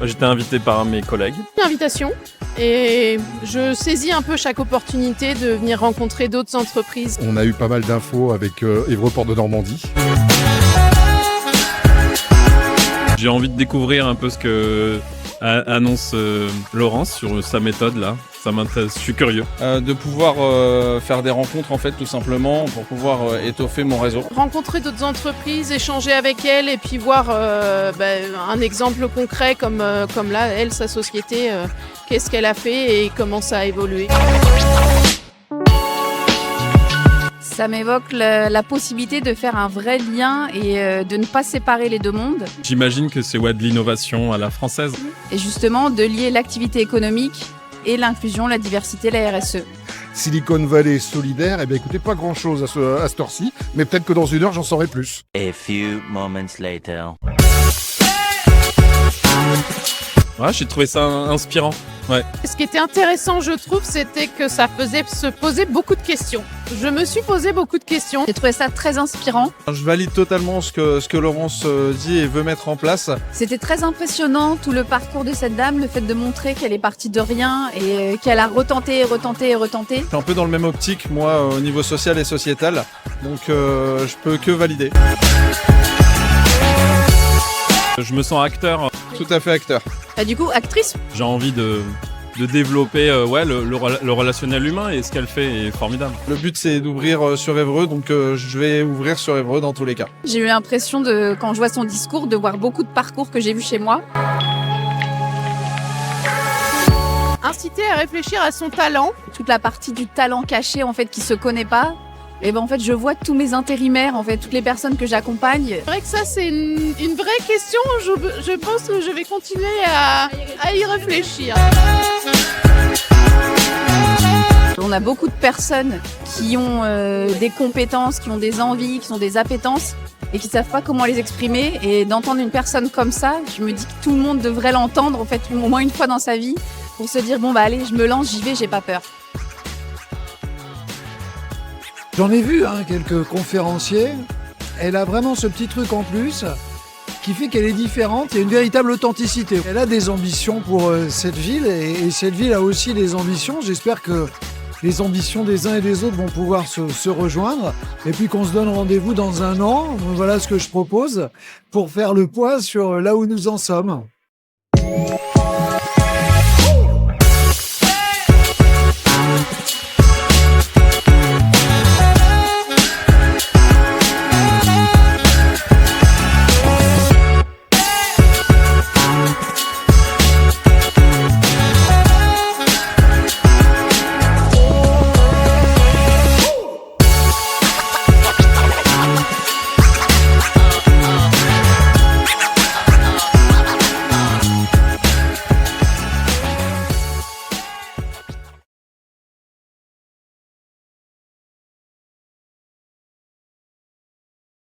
J'étais invité par mes collègues. Invitation et je saisis un peu chaque opportunité de venir rencontrer d'autres entreprises. On a eu pas mal d'infos avec Évre-Port de Normandie. J'ai envie de découvrir un peu ce que annonce Laurence sur sa méthode là. Ça m'intéresse, je suis curieux. De pouvoir faire des rencontres en fait tout simplement pour pouvoir étoffer mon réseau. Rencontrer d'autres entreprises, échanger avec elles et puis voir un exemple concret comme là, elle, sa société, qu'est-ce qu'elle a fait et comment ça a évolué. Ça m'évoque la possibilité de faire un vrai lien et de ne pas séparer les deux mondes. J'imagine que c'est de l'innovation à la française. Et justement de lier l'activité économique et l'inclusion, la diversité, la RSE. Silicon Valley solidaire, eh bien écoutez, pas grand-chose à cette heure-ci, mais peut-être que dans une heure, j'en saurai plus. A few moments later. Ouais, j'ai trouvé ça inspirant. Ouais. Ce qui était intéressant, je trouve, c'était que ça faisait se poser beaucoup de questions. Je me suis posé beaucoup de questions. J'ai trouvé ça très inspirant. Je valide totalement ce que Laurence dit et veut mettre en place. C'était très impressionnant tout le parcours de cette dame, le fait de montrer qu'elle est partie de rien et qu'elle a retenté. Je suis un peu dans le même optique, moi, au niveau social et sociétal, donc je peux que valider. Je me sens acteur. Tout à fait acteur. Du coup, actrice. J'ai envie de développer le relationnel humain et ce qu'elle fait est formidable. Le but c'est d'ouvrir sur Évreux, donc je vais ouvrir sur Évreux dans tous les cas. J'ai eu l'impression quand je vois son discours, de voir beaucoup de parcours que j'ai vus chez moi. Inciter à réfléchir à son talent. Toute la partie du talent caché en fait qui se connaît pas. Et en fait, je vois tous mes intérimaires, en fait, toutes les personnes que j'accompagne. C'est vrai que ça, c'est une vraie question. Je pense que je vais continuer à y réfléchir. On a beaucoup de personnes qui ont des compétences, qui ont des envies, qui ont des appétences et qui ne savent pas comment les exprimer. Et d'entendre une personne comme ça, je me dis que tout le monde devrait l'entendre, en fait, au moins une fois dans sa vie, pour se dire, bon, allez, je me lance, j'y vais, j'ai pas peur. J'en ai vu quelques conférenciers. Elle a vraiment ce petit truc en plus qui fait qu'elle est différente. Il y a une véritable authenticité. Elle a des ambitions pour cette ville et cette ville a aussi des ambitions. J'espère que les ambitions des uns et des autres vont pouvoir se rejoindre et puis qu'on se donne rendez-vous dans un an. Voilà ce que je propose pour faire le point sur là où nous en sommes.